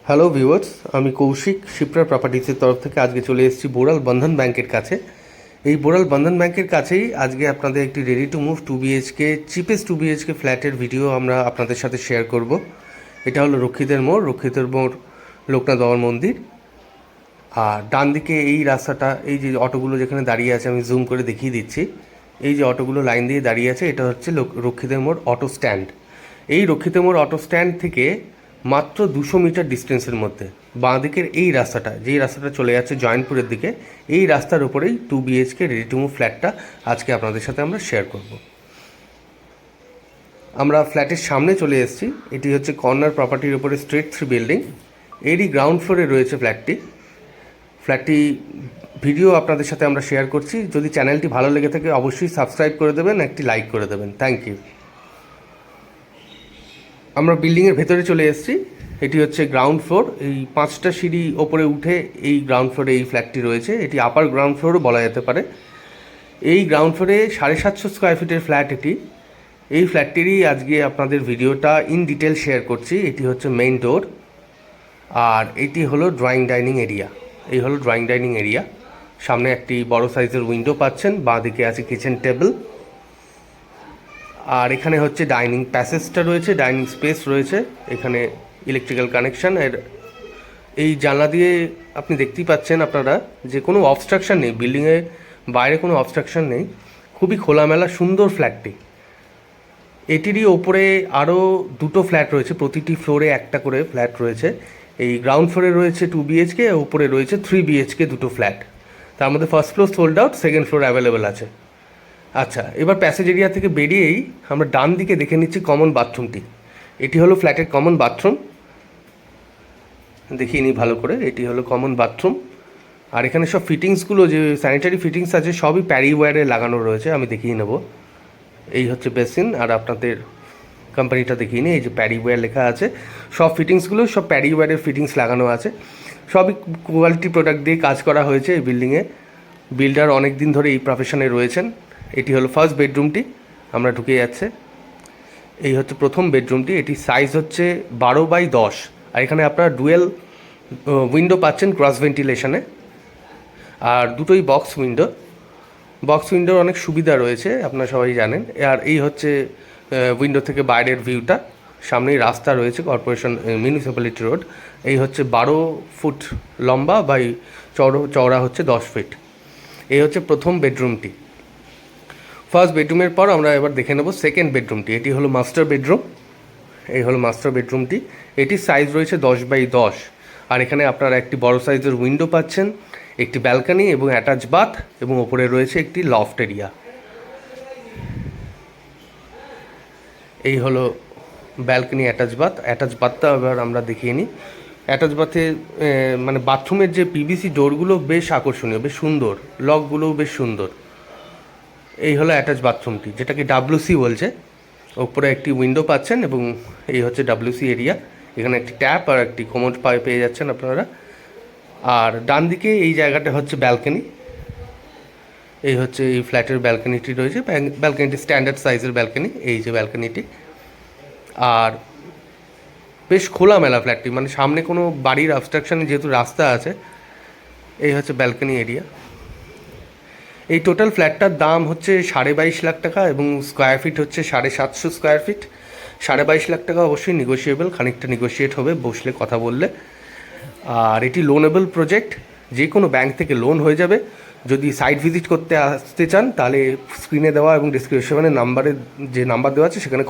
Hello viewers, আমি কৌশিক শিপ্রা প্রপার্টিসের তরফ থেকে আজকে চলে এসেছি বোড়াল বন্ধন ব্যাংকের কাছে। এই বোড়াল বন্ধন ব্যাংকের কাছেই আজকে আপনাদের একটি ready to move 2 BHK cheapest 2 BHK ফ্ল্যাটের ভিডিও আমরা আপনাদের সাথে শেয়ার করব। এটা হলো রক্ষিতের মোড় লোকনাথ বাবার মন্দির। আর ডান দিকে এই রাস্তাটা, এই যে অটোগুলো যেখানে দাঁড়িয়ে আছে আমি জুম করে দেখিয়ে দিচ্ছি। এই যে অটোগুলো লাইন দিয়ে দাঁড়িয়ে আছে, এটা হচ্ছে রক্ষিতের মোড় অটো স্ট্যান্ড। এই রক্ষিতের মোড় অটো স্ট্যান্ড থেকে মাত্র 200 মিটার ডিস্টেন্সের মধ্যে বাঁ দিকের এই রাস্তাটা, যেই রাস্তাটা চলে যাচ্ছে জয়নপুরের দিকে, এই রাস্তার উপরেই 2 BHK রেডি টু মুভ ফ্ল্যাটটা আজকে আপনাদের সাথে আমরা শেয়ার করব। আমরা ফ্ল্যাটের সামনে চলে এসেছি। এটি হচ্ছে কর্নার প্রপার্টির উপরে স্ট্রিট 3 বিল্ডিং। এরই গ্রাউন্ড ফ্লোরে রয়েছে ফ্ল্যাটটি ভিডিও আপনাদের সাথে আমরা শেয়ার করছি। যদি চ্যানেলটি ভালো লেগে থাকে অবশ্যই সাবস্ক্রাইব করে দেবেন, একটি লাইক করে দেবেন। Thank you. আমরা বিল্ডিংয়ের ভেতরে চলে এসেছি। এটি হচ্ছে গ্রাউন্ড ফ্লোর। এই 5টা সিঁড়ি ওপরে উঠে এই গ্রাউন্ড ফ্লোরে এই ফ্ল্যাটটি রয়েছে। এটি আপার গ্রাউন্ড ফ্লোরও বলা যেতে পারে। এই গ্রাউন্ড ফ্লোরে 750 স্কোয়ার ফিটের ফ্ল্যাট এটি। এই ফ্ল্যাটটিরই আজকে আপনাদের ভিডিওটা ইন ডিটেল শেয়ার করছি। এটি হচ্ছে মেইন ডোর, আর এটি হলো ড্রয়িং ডাইনিং এরিয়া। এই হলো ড্রয়িং ডাইনিং এরিয়া। সামনে একটি বড় সাইজের উইন্ডো পাচ্ছেন, বাঁ দিকে আছে কিচেন টেবিল। আর এখানে হচ্ছে ডাইনিং প্যাসেজটা রয়েছে, ডাইনিং স্পেস রয়েছে, এখানে ইলেকট্রিক্যাল কানেকশান। এই জানলা দিয়ে আপনি দেখতেই পাচ্ছেন আপনারা যে কোনো অবস্ট্রাকশান নেই, বিল্ডিংয়ে বাইরে কোনো অবস্ট্রাকশান নেই। খুবই খোলামেলা সুন্দর ফ্ল্যাটটি। এটিরই ওপরে আরও 2টো ফ্ল্যাট রয়েছে, প্রতিটি ফ্লোরে একটা করে ফ্ল্যাট রয়েছে। এই গ্রাউন্ড ফ্লোরে রয়েছে 2 BHK, ওপরে রয়েছে 3 BHK 2টো ফ্ল্যাট। তার মধ্যে first floor sold out, second floor available আছে। আচ্ছা, এবার প্যাসেজ এরিয়া থেকে বেরিয়েই আমরা ডান দিকে দেখে নিচ্ছি কমন বাথরুমটি। এটি হলো ফ্ল্যাটের কমন বাথরুম। দেখিয়ে নিই ভালো করে। এটি হলো কমন বাথরুম। আর এখানে সব ফিটিংসগুলো, যে স্যানিটারি ফিটিংস আছে, সবই প্যারিওয়্যারে লাগানো রয়েছে। আমি দেখিয়ে নেব। এই হচ্ছে বেসিন, আর আপনাদের কোম্পানিটা দেখিয়ে নিই। এই যে প্যারিওয়্যার লেখা আছে, সব ফিটিংসগুলো সব প্যারিওয়্যারের ফিটিংস লাগানো আছে। সবই কোয়ালিটি প্রোডাক্ট দিয়ে কাজ করা হয়েছে এই বিল্ডিংয়ে। বিল্ডার অনেক দিন ধরে এই প্রফেশনে রয়েছেন। এটি হলো ফার্স্ট বেডরুমটি। আমরা ঢুকে যাচ্ছে। এই হচ্ছে প্রথম বেডরুমটি। এটি সাইজ হচ্ছে 12x10, আর এখানে আপনারা ডুয়েল উইন্ডো পাচ্ছেন ক্রস ভেন্টিলেশনে, আর দুটোই বক্স উইন্ডোর অনেক সুবিধা রয়েছে, আপনারা সবাই জানেন। আর এই হচ্ছে উইন্ডো থেকে বাইরের ভিউটা। সামনেই রাস্তা রয়েছে, কর্পোরেশন মিউনিসিপ্যালিটি রোড। এই হচ্ছে 12 ফুট লম্বা বাই চওড়া হচ্ছে 10 ফিট। এই হচ্ছে প্রথম বেডরুমটি। ফার্স্ট বেডরুমের পর আমরা এবার দেখে নেব সেকেন্ড বেডরুমটি। এটি হলো মাস্টার বেডরুম। এই হলো মাস্টার বেডরুমটি। এটির সাইজ রয়েছে 10x10, আর এখানে আপনারা একটি বড় সাইজের উইন্ডো পাচ্ছেন, একটি ব্যালকনি এবং অ্যাটাচ বাথ, এবং ওপরে রয়েছে একটি লফট এরিয়া। এই হলো ব্যালকনি, অ্যাটাচ বাথটা এবার আমরা দেখিয়ে নিই। অ্যাটাচ বাথে মানে বাথরুমের যে PVC ডোরগুলো বেশ আকর্ষণীয়, বেশ সুন্দর, লকগুলোও বেশ সুন্দর। এই হলো অ্যাটাচ বাথরুমটি, যেটাকে WC বলছে। ওপরে একটি উইন্ডো পাচ্ছেন, এবং এই হচ্ছে WC এরিয়া। এখানে একটি ট্যাপ আর একটি কোমোড পেয়ে যাচ্ছেন আপনারা। আর ডান দিকে এই জায়গাটা হচ্ছে ব্যালকনি। এই হচ্ছে এই ফ্ল্যাটের ব্যালকনিটি রয়েছে। ব্যালকনিটি স্ট্যান্ডার্ড সাইজের ব্যালকনি, এই যে ব্যালকনিটি। আর বেশ খোলামেলা ফ্ল্যাটটি, মানে সামনে কোনো বাড়ির অবস্ট্রাকশানে যেহেতু রাস্তা আছে। এই হচ্ছে ব্যালকনি এরিয়া। এই টোটাল ফ্ল্যাটটার দাম হচ্ছে 22.5 লাখ টাকা, এবং স্কোয়ার ফিট হচ্ছে 750 স্কোয়ার ফিট। 22.5 লাখ টাকা অবশ্যই নেগোশিয়েবল, খানিকটা নেগোশিয়েট হবে বসলে, কথা বললে। আর এটি লোনেবল প্রজেক্ট, যে কোনো ব্যাংক থেকে লোন হয়ে যাবে। যদি সাইট ভিজিট করতে আসতে চান তাহলে স্ক্রিনে দেওয়া এবং ডিসক্রিপশনের যে নাম্বার দেওয়া আছে সেখানে কল